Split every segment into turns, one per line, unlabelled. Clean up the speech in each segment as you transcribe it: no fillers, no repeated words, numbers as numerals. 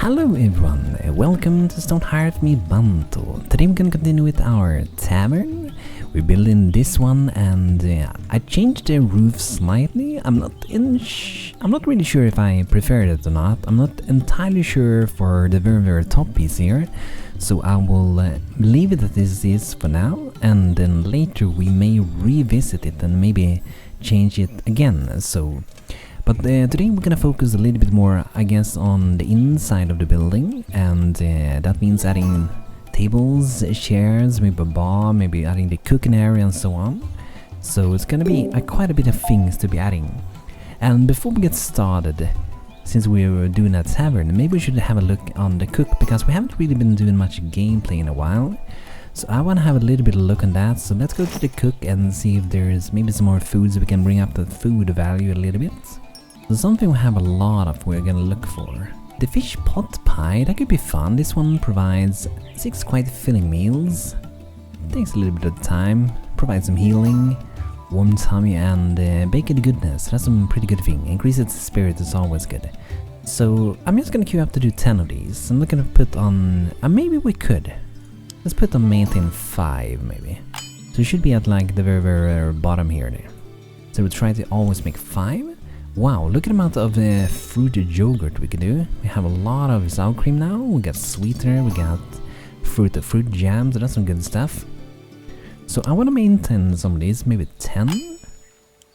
Hello everyone, welcome to Stonehearth me BANTO. Today we're gonna continue with our tavern. We're building this one and I changed the roof slightly. I'm not really sure if I prefer it or not. I'm not entirely sure for the very top piece here. So I will leave it as this is for now, and then later we may revisit it and maybe change it again. But today we're gonna focus a little bit more, I guess, on the inside of the building, and that means adding tables, chairs, maybe a bar, maybe adding the cooking area and so on. So it's gonna be quite a bit of things to be adding. And before we get started, since we're doing a tavern, maybe we should have a look on the cook, because we haven't really been doing much gameplay in a while. So I want to have a little bit of a look on that, so let's go to the cook and see if there's maybe some more foods we can bring up the food value a little bit. So something we have a lot of we're gonna look for. The fish pot pie, that could be fun. This one provides 6 quite filling meals. Takes a little bit of time, provides some healing, warm tummy and bacon goodness. That's some pretty good thing. Increases spirit is always good. So I'm just gonna queue up to do 10 of these. I'm not gonna put on... maybe we could. Let's put on maintain 5 maybe. So it should be at like the very bottom here. So we'll try to always make 5. Wow, look at the amount of fruited yogurt we can do. We have a lot of sour cream now. We got sweetener, we got fruit jams, that's some good stuff. So I want to maintain some of these, maybe 10.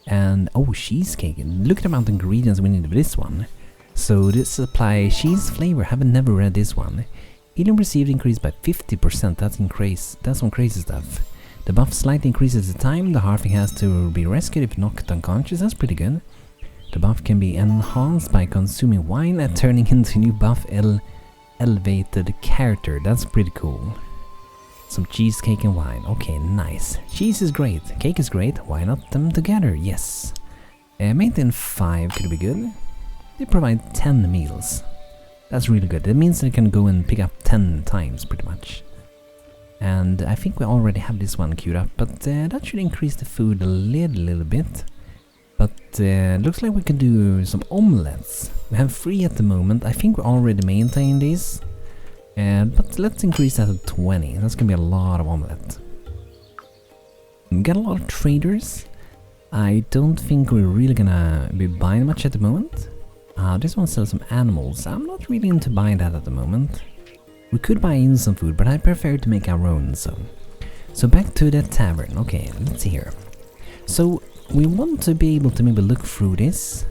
And oh, cheesecake. Look at the amount of ingredients we need for this one. So this supply cheese flavor, haven't never read this one. Healing received increased by 50%, that's some crazy stuff. The buff slightly increases the time the Hearthling has to be rescued if knocked unconscious, that's pretty good. The buff can be enhanced by consuming wine and turning into a new buff elevated character. That's pretty cool. Some cheesecake and wine. Okay, nice. Cheese is great. Cake is great. Why not them together? Yes. Maintain 5 could be good. They provide 10 meals. That's really good. That means they can go and pick up 10 times pretty much. And I think we already have this one queued up, but that should increase the food a little bit. But looks like we can do some omelettes. We have 3 at the moment. I think we already maintain these. But let's increase that to 20. That's gonna be a lot of omelette. We got a lot of traders. I don't think we're really gonna be buying much at the moment. This one sells some animals. I'm not really into buying that at the moment. We could buy in some food, but I prefer to make our own. So back to the tavern. Okay, let's see here. So we want to be able to maybe look through this,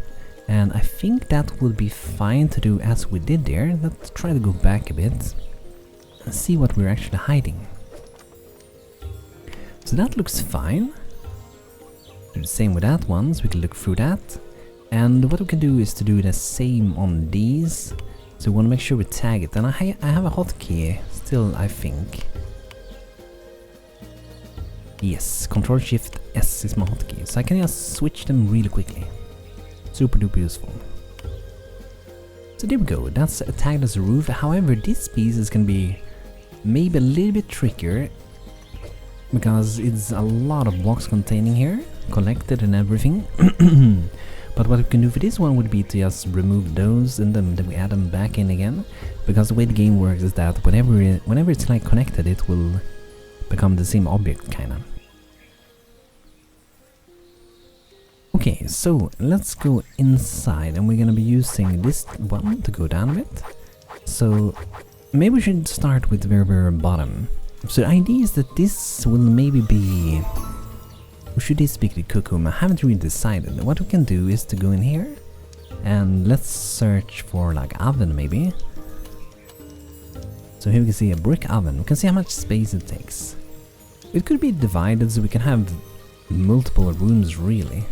and I think that would be fine to do as we did there. Let's try to go back a bit and see what we're actually hiding. So that looks fine. Do the same with that one, so we can look through that. And what we can do is to do the same on these. So we want to make sure we tag it. And I have a hotkey still, I think. Yes, Ctrl-Shift-S is my hotkey, so I can just switch them really quickly. Super duper useful. So there we go, that's tagged as a roof. However, this piece is gonna be maybe a little bit trickier, because it's a lot of blocks containing here, collected and everything. But what we can do for this one would be to just remove those and then we add them back in again. Because the way the game works is that whenever it's like connected, it will become the same object, kinda. Okay, so let's go inside, and we're gonna be using this one to go down a bit. So maybe we should start with the very bottom. So the idea is that this will maybe be... or should this be the cook room? I haven't really decided. What we can do is to go in here, and let's search for like oven maybe. So here we can see a brick oven. We can see how much space it takes. It could be divided so we can have multiple rooms really.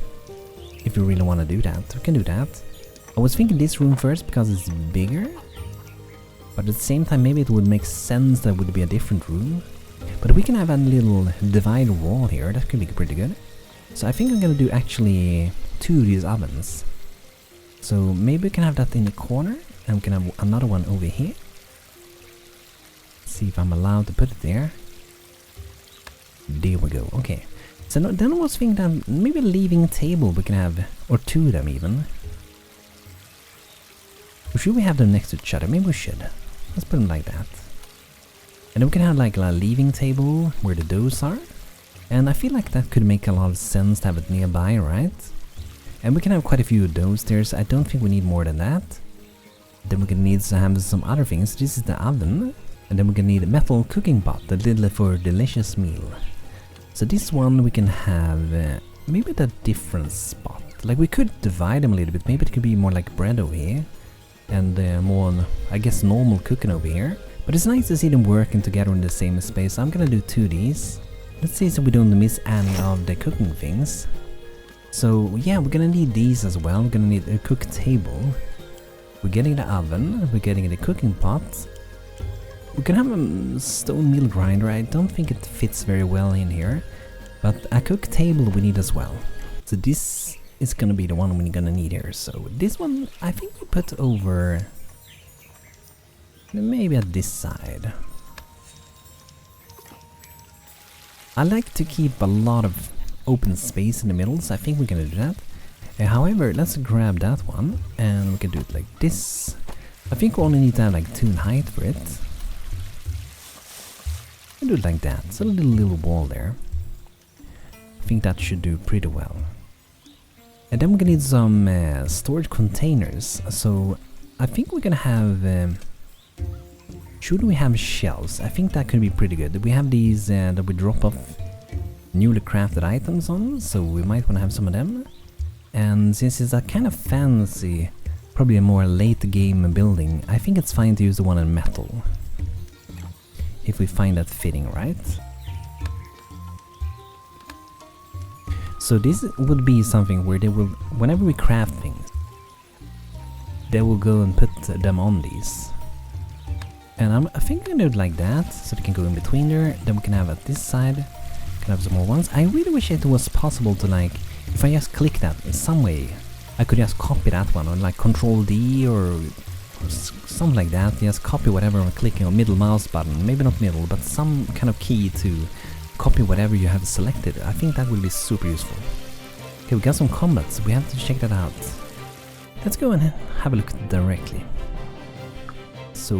If we really want to do that, we can do that. I was thinking this room first because it's bigger. But at the same time maybe it would make sense that it would be a different room. But we can have a little divider wall here, that could be pretty good. So I think I'm gonna do actually 2 of these ovens. So maybe we can have that in the corner, and we can have another one over here. See if I'm allowed to put it there. There we go, okay. So then I was thinking that maybe leaving a table we can have, or 2 of them even. Or should we have them next to each other? Maybe we should. Let's put them like that. And then we can have like a leaving table where the doughs are. And I feel like that could make a lot of sense to have it nearby, right? And we can have quite a few doughs there, so I don't think we need more than that. Then we're gonna need to have some other things. This is the oven. And then we're gonna need a metal cooking pot, the lid for a delicious meal. So this one we can have maybe at a different spot. Like we could divide them a little bit. Maybe it could be more like bread over here. And more, I guess, normal cooking over here. But it's nice to see them working together in the same space. I'm gonna do 2 of these. Let's see so we don't miss any of the cooking things. So yeah, we're gonna need these as well. We're gonna need a cook table. We're getting the oven. We're getting the cooking pot. We can have a stone meal grinder. I don't think it fits very well in here. But a cook table we need as well. So this is gonna be the one we're gonna need here. So this one I think we put over maybe at this side. I like to keep a lot of open space in the middle, so I think we're gonna do that. However, let's grab that one and we can do it like this. I think we only need to have like 2 in height for it. We'll do it like that. It's a little wall there. I think that should do pretty well. And then we're gonna need some storage containers. So I think we're gonna have... should we have shelves? I think that could be pretty good. We have these that we drop off newly crafted items on, so we might want to have some of them. And since it's a kind of fancy, probably a more late game building, I think it's fine to use the one in metal. If we find that fitting, right? So this would be something where they will, whenever we craft things, they will go and put them on these. And I think I'm gonna do it like that, so they can go in between there. Then we can have at this side, can have some more ones. I really wish it was possible to, like, if I just click that in some way, I could just copy that one, or like Control D or something like that. Just copy whatever I'm clicking, or middle mouse button, maybe not middle, but some kind of key to copy whatever you have selected. I think that will be super useful. Okay, we got some combats, we have to check that out. Let's go and have a look directly. So,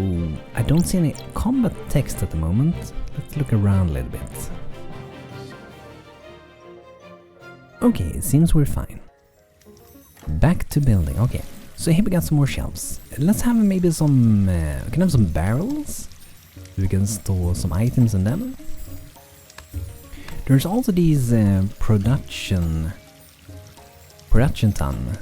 I don't see any combat text at the moment. Let's look around a little bit. Okay, it seems we're fine. Back to building, okay. So here we got some more shelves. Let's have maybe some... we can have some barrels. We can store some items in them. There's also these production ton.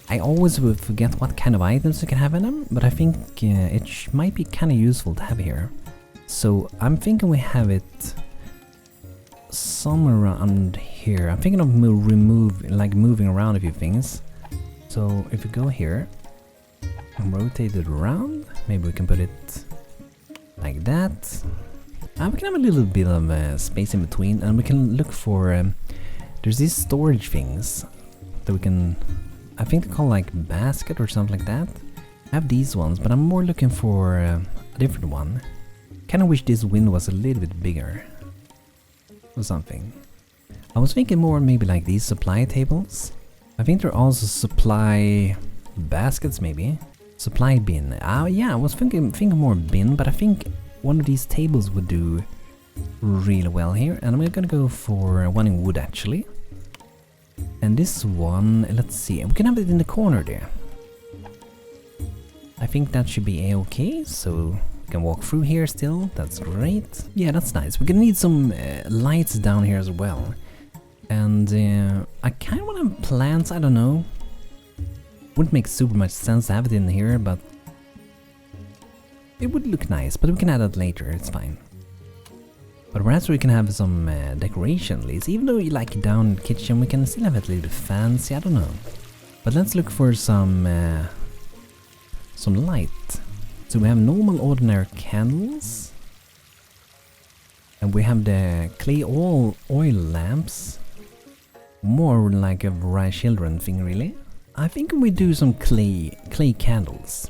I always would forget what kind of items you can have in them, but I think it might be kind of useful to have here. So I'm thinking we have it somewhere around here. I'm thinking of moving around a few things. So if we go here and rotate it around, maybe we can put it like that. We can have a little bit of space in between, and we can look for... there's these storage things that we can... I think they're called like basket or something like that. I have these ones, but I'm more looking for a different one. Kinda wish this window was a little bit bigger. Or something. I was thinking more maybe like these supply tables. I think there are also supply baskets maybe. Supply bin. Yeah, I was thinking more bin, but I think one of these tables would do really well here. And I'm gonna go for one in wood actually. And this one, let's see, we can have it in the corner there. I think that should be a-okay, so we can walk through here still, that's great. Yeah, that's nice. We're gonna need some lights down here as well. And I kind of want to have plants, I don't know. Wouldn't make super much sense to have it in here, but it would look nice, but we can add that later, it's fine. But perhaps we can have some decoration leads. Even though you like it down in the kitchen, we can still have it a little bit fancy, I don't know. But let's look for some light. So we have normal ordinary candles. And we have the clay oil lamps. More like a Rye Children thing really. I think we do some clay candles.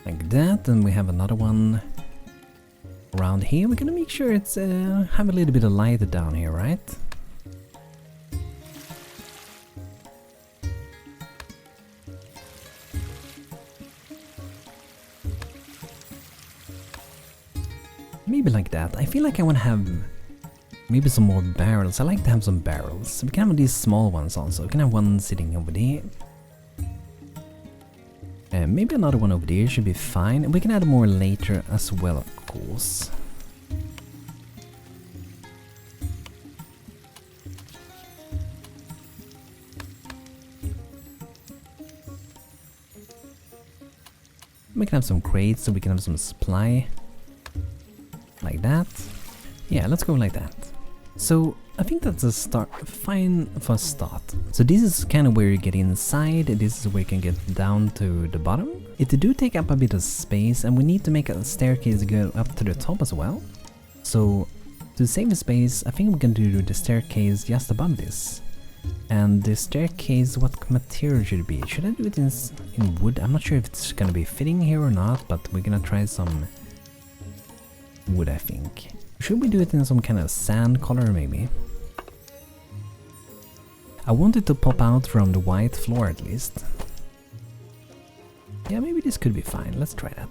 Like that, and we have another one around here. We're gonna make sure it's have a little bit of light down here, right? Maybe like that. I feel like I want to have maybe some more barrels. I like to have some barrels. We can have these small ones also. We can have one sitting over there. Maybe another one over there should be fine. And we can add more later as well, of course. We can have some crates so we can have some supply. Like that. Yeah, let's go like that. So I think that's a start, fine for a start. So this is kind of where you get inside. This is where you can get down to the bottom. It do take up a bit of space, and we need to make a staircase go up to the top as well. So to save the space, I think we can do the staircase just above this. And the staircase, what material should it be? Should I do it in wood? I'm not sure if it's gonna be fitting here or not, but we're gonna try some wood, I think. Should we do it in some kind of sand color maybe? I want it to pop out from the white floor at least. Yeah, maybe this could be fine. Let's try that.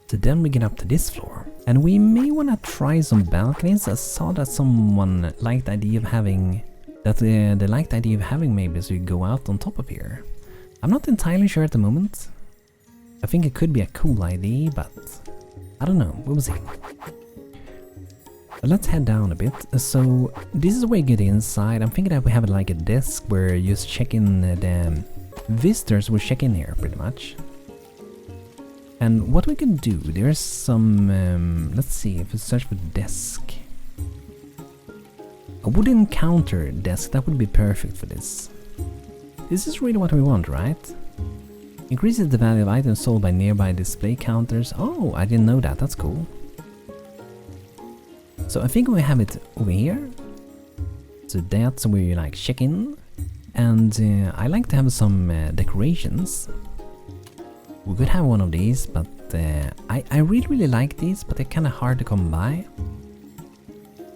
So then we get up to this floor. And we may want to try some balconies. I saw that someone liked the idea of having they liked the idea of having maybe so you go out on top of here. I'm not entirely sure at the moment. I think it could be a cool idea, but I don't know, we'll see. But let's head down a bit. So this is where you get inside. I'm thinking that we have like a desk where you just check in the visitors will check in here pretty much. And what we can do, there's some, let's see if we search for desk. A wooden counter desk, that would be perfect for this. This is really what we want, right? Increases the value of items sold by nearby display counters. Oh, I didn't know that, that's cool. So I think we have it over here. So that's where you like check in. And I like to have some decorations. We could have one of these, but I really like these, but they're kind of hard to come by.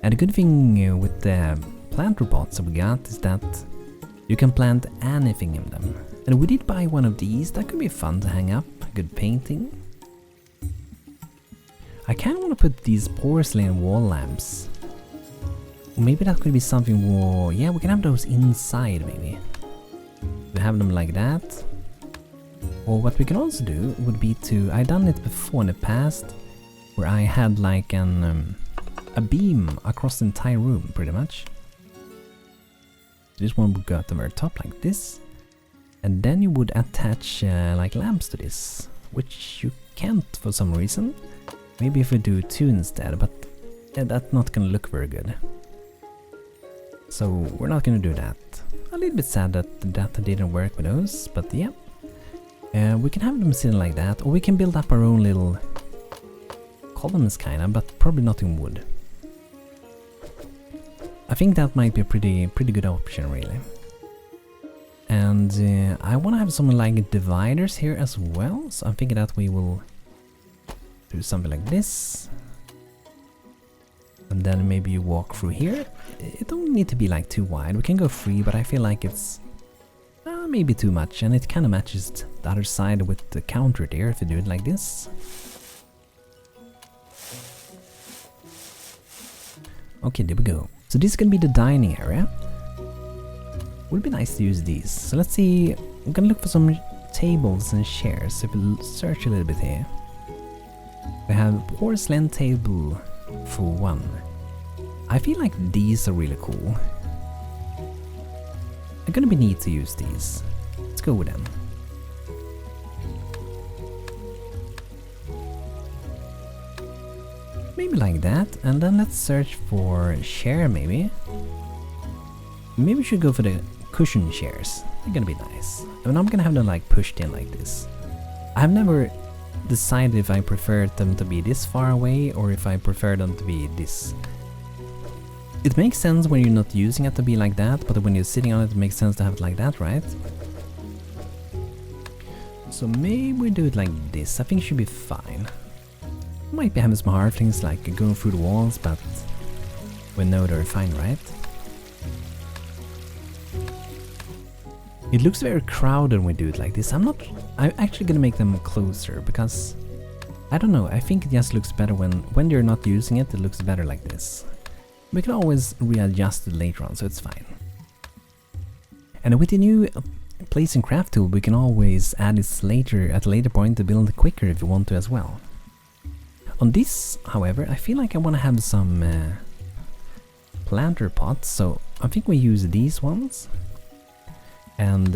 And the good thing with the plant robots that we got is that you can plant anything in them. And we did buy one of these, that could be fun to hang up, good painting. I kind of want to put these porcelain wall lamps. Maybe that could be something more, yeah, we can have those inside maybe. We have them like that. Or what we can also do would be to, I've done it before in the past, where I had like a beam across the entire room, pretty much. This one would go at the very top like this, and then you would attach like lamps to this, which you can't for some reason. Maybe if we do two instead, but yeah, that's not gonna look very good. So we're not gonna do that. A little bit sad that that didn't work with those, but yeah. We can have them sitting like that, or we can build up our own little columns kinda, but probably not in wood. I think that might be a pretty good option, really. And I want to have some like dividers here as well, so I'm thinking that we will do something like this. And then maybe you walk through here. It don't need to be like too wide, we can go free, but I feel like it's maybe too much, and it kind of matches the other side with the counter there if you do it like this. Okay, there we go. So this is gonna be the dining area. Would be nice to use these. So let's see, I'm gonna look for some tables and chairs. If we search a little bit here, we have porcelain table for one. I feel like these are really cool. They're gonna be neat to use these. Let's go with them. Maybe like that, and then let's search for chair maybe. Maybe we should go for the cushion chairs. They're gonna be nice. And I'm gonna have them like pushed in like this. I've never decided if I prefer them to be this far away or if I prefer them to be this It makes sense when you're not using it to be like that, but when you're sitting on it, it makes sense to have it like that, right? So maybe we do it like this. I think it should be fine. Might be having some Hearthlings like going through the walls, but we know they're fine, right? It looks very crowded when we do it like this. I'm actually gonna make them closer because I don't know. I think it just looks better when you're not using it. It looks better like this. We can always readjust it later on, so it's fine. And with the new place and craft tool, we can always add this later at a later point to build quicker if you want to as well. On this, however, I feel like I want to have some planter pots, so I think we use these ones. And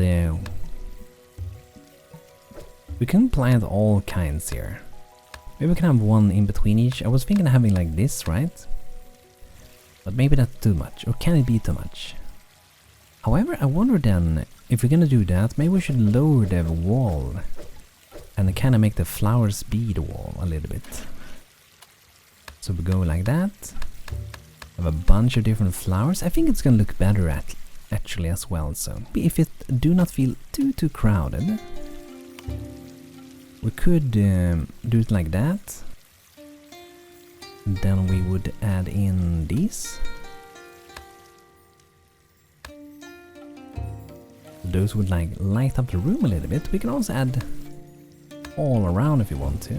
we can plant all kinds here. Maybe we can have one in between each. I was thinking of having like this, right? But maybe that's too much, or can it be too much? However, I wonder then, if we're gonna do that, maybe we should lower the wall and kind of make the flowers be the wall a little bit. So we go like that. Have a bunch of different flowers. I think it's gonna look better actually as well. So if it do not feel too crowded, we could do it like that. Then we would add in these. Those would like light up the room a little bit. We can also add all around if you want to.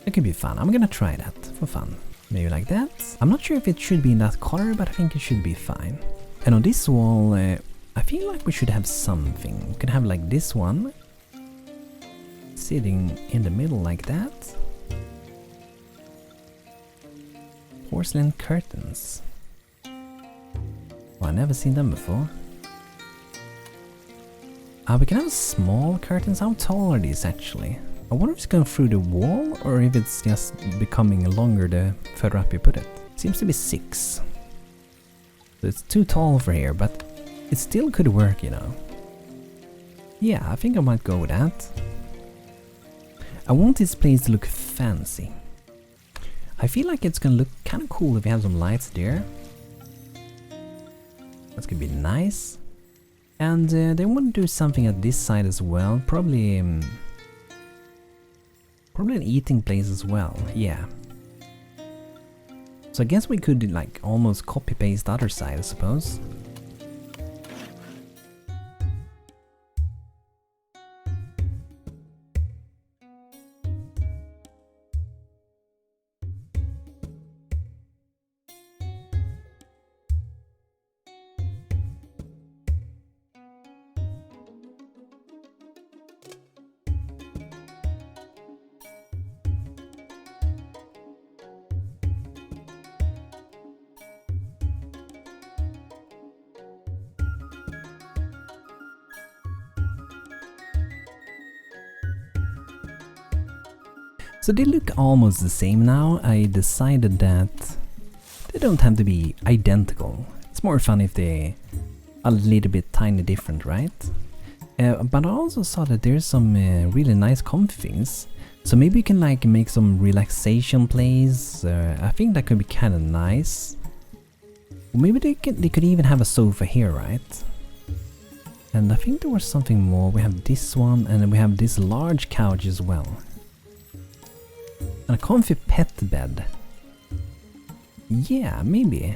It could be fun. I'm gonna try that for fun. Maybe like that. I'm not sure if it should be in that color, but I think it should be fine. And on this wall, I feel like we should have something. We could have like this one sitting in the middle like that. Porcelain curtains. Oh, I've never seen them before. We can have small curtains. How tall are these actually? I wonder if it's going through the wall or if it's just becoming longer the further up you put it. Seems to be 6. So it's too tall for here, but it still could work, you know. Yeah, I think I might go with that. I want this place to look fancy. I feel like it's gonna look kind of cool if we have some lights there. That's gonna be nice. And they want to do something at this side as well. Probably an eating place as well. Yeah. So I guess we could like almost copy paste the other side, I suppose. So they look almost the same now. I decided that they don't have to be identical. It's more fun if they are a little bit tiny different, right? But I also saw that there's some really nice comfy things. So maybe you can like make some relaxation plays. I think that could be kind of nice. Or maybe they could even have a sofa here, right? And I think there was something more. We have this one and then we have this large couch as well. And a comfy pet bed. Yeah, maybe.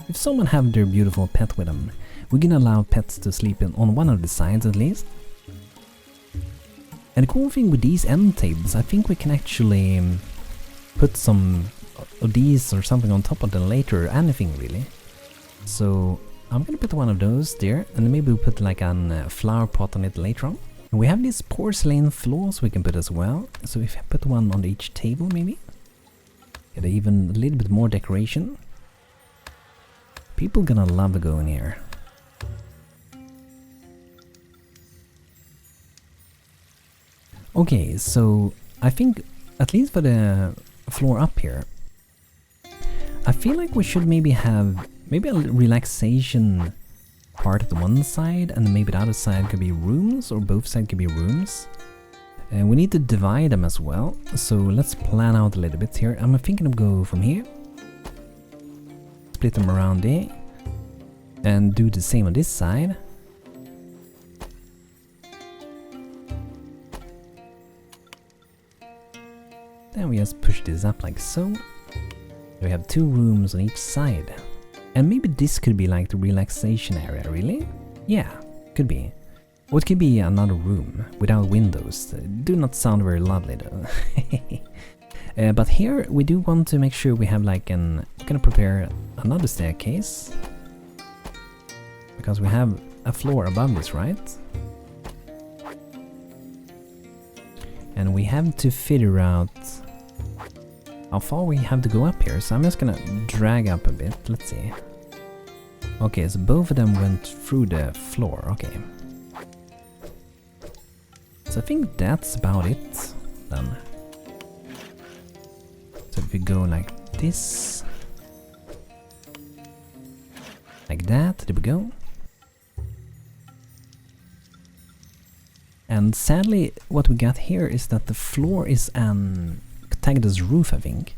If someone have their beautiful pet with them, we can allow pets to sleep on one of the sides at least. And the cool thing with these end tables, I think we can actually put some of these or something on top of them later, or anything really. So I'm gonna put one of those there, and then maybe we'll put like a flower pot on it later on. And we have these porcelain floors we can put as well. So if I put one on each table maybe, get even a little bit more decoration. People gonna love to go in here. Okay, so I think at least for the floor up here, I feel like we should maybe have a relaxation part at the one side, and maybe the other side could be rooms, or both sides could be rooms. And we need to divide them as well, so let's plan out a little bit here. I'm thinking of go from here, split split them around there. And do the same on this side. Then we just push this up like so. We have 2 rooms on each side. And maybe this could be like the relaxation area, really? Yeah, could be. Or it could be another room without windows. Do not sound very lovely though. But here we do want to make sure we have like we're gonna prepare another staircase. Because we have a floor above this, right? And we have to figure out how far we have to go up here. So I'm just gonna drag up a bit. Let's see. Okay, so both of them went through the floor. Okay. So I think that's about it then. So if we go like this. Like that, there we go. And sadly, what we got here is that the floor is tagged as roof, I think.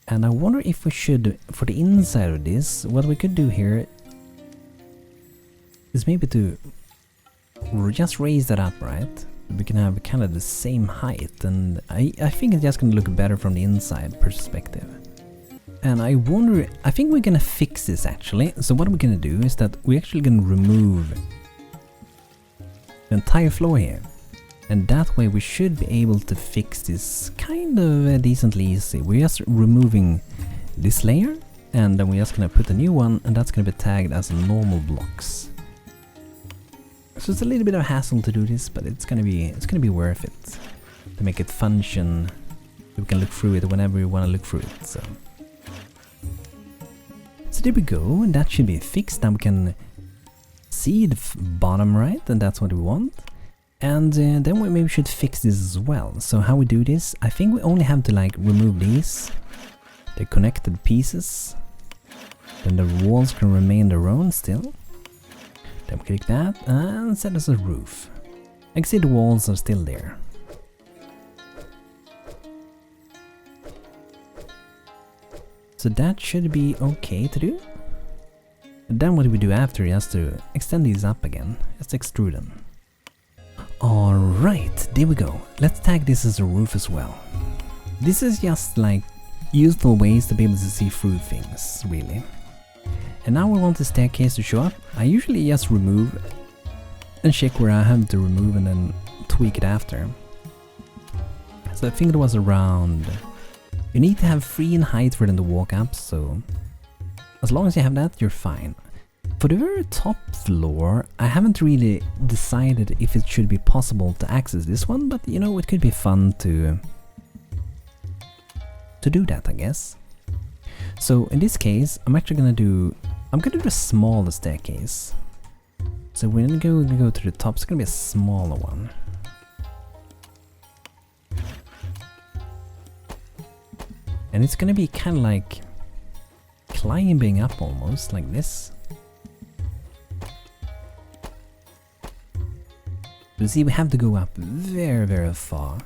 And I wonder if we should, for the inside of this, what we could do here is maybe to just raise that up, right? We can have kind of the same height, and I think it's just gonna look better from the inside perspective. And I wonder, I think we're gonna fix this actually. So what we're gonna do is that we're actually gonna remove the entire floor here, and that way we should be able to fix this kind of decently easy. We're just removing this layer, and then we're just gonna put a new one, and that's gonna be tagged as normal blocks. So it's a little bit of a hassle to do this, but it's gonna be worth it to make it function. We can look through it whenever we want to look through it. So there we go, and that should be fixed. Now we can see the bottom right, and that's what we want. And then we maybe should fix this as well. So how we do this, I think we only have to like remove these, the connected pieces. Then the walls can remain their own still. Then we click that and set as a roof. I can see the walls are still there. So that should be okay to do. And then what do we do after is to extend these up again, just extrude them. Alright, there we go. Let's tag this as a roof as well. This is just like useful ways to be able to see through things, really. And now we want the staircase to show up. I usually just remove and check where I have to remove and then tweak it after. So I think it was around... You need to have 3 in height for them to walk up, so as long as you have that, you're fine. For the very top floor, I haven't really decided if it should be possible to access this one, but you know, it could be fun to do that, I guess. So in this case, I'm gonna do a smaller staircase. So we're gonna go to the top. It's gonna be a smaller one. And it's gonna be kind of like climbing up almost, like this. You see, we have to go up very, very far.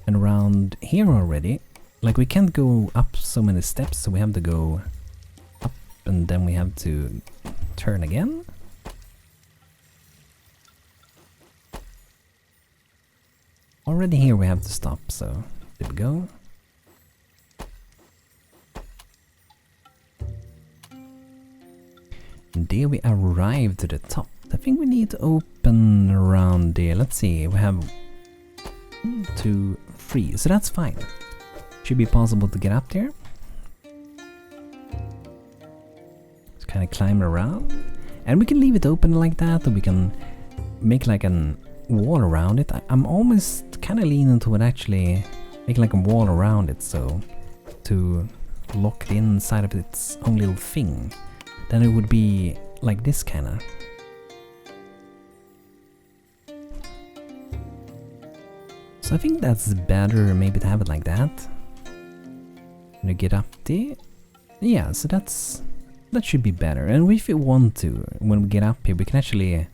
And around here already, like we can't go up so many steps, so we have to go up and then we have to turn again. Already here we have to stop, so there we go. And there we arrive to the top. I think we need to open around there. Let's see, we have 1, 2, 3, so that's fine. Should be possible to get up there. Just kind of climb around. And we can leave it open like that, or we can make like a wall around it. I'm almost kind of leaning toward actually make like a wall around it, so to lock it inside of its own little thing. Then it would be like this kind of. So I think that's better maybe to have it like that. And to get up there. Yeah, so that should be better. And if we want to, when we get up here, we can actually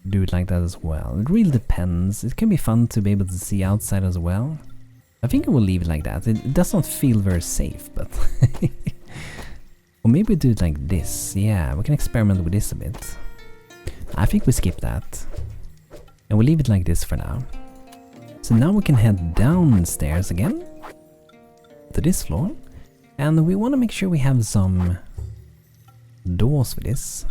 do it like that as well. It really depends. It can be fun to be able to see outside as well. I think I will leave it like that. It does not feel very safe, but Or maybe we do it like this. Yeah, we can experiment with this a bit. I think we skip that. And we'll leave it like this for now. So now we can head downstairs again to this floor. And we want to make sure we have some doors for this.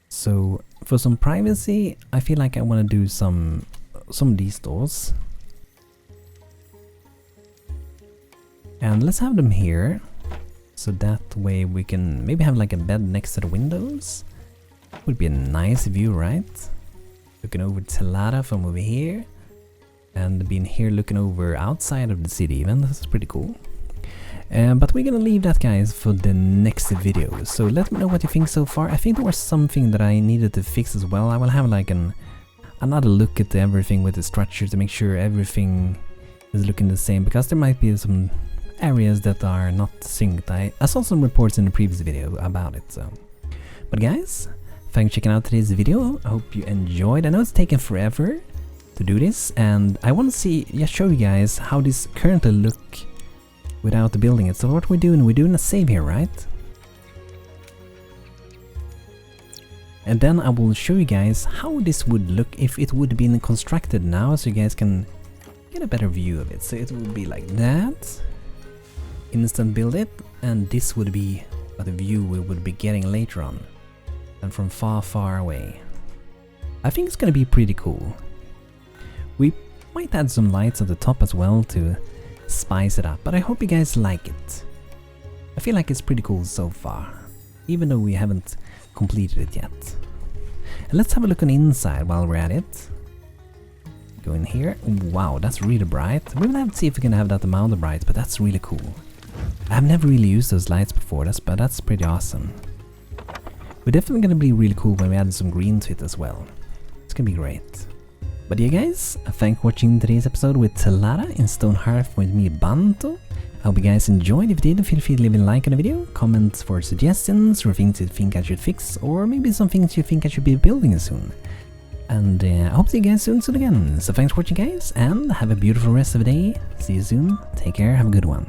So for some privacy, I feel like I want to do some of these doors. And let's have them here. So that way we can maybe have like a bed next to the windows. Would be a nice view, right? Looking over Telada from over here. And being here looking over outside of the city even. This is pretty cool. But we're gonna leave that, guys, for the next video. So let me know what you think so far. I think there was something that I needed to fix as well. I will have like another look at everything with the structure to make sure everything is looking the same, because there might be some areas that are not synced. I saw some reports in the previous video about it. So, but guys, thanks for checking out today's video. I hope you enjoyed. I know it's taken forever to do this, and I want to show you guys how this currently look without the building it. So what we're doing a save here, right? And then I will show you guys how this would look if it would be constructed now, so you guys can get a better view of it. So it would be like that. Instant build it, and this would be the view we would be getting later on, and from far away. I think it's gonna be pretty cool. We might add some lights at the top as well to spice it up, but I hope you guys like it. I feel like it's pretty cool so far, even though we haven't completed it yet. And let's have a look on the inside while we're at it. Go in here. Wow, that's really bright. We will have to see if we can have that amount of bright, but that's really cool. I've never really used those lights before, but that's pretty awesome. We're definitely gonna be really cool when we add some green to it as well. It's gonna be great. But yeah, guys, thanks for watching today's episode with Telada in Stonehearth with me, BANTO. I hope you guys enjoyed. If you did, feel free to leave a like on the video, comments for suggestions, or things you think I should fix, or maybe some things you think I should be building soon. And I hope to see you guys soon again. So thanks for watching, guys, and have a beautiful rest of the day. See you soon. Take care. Have a good one.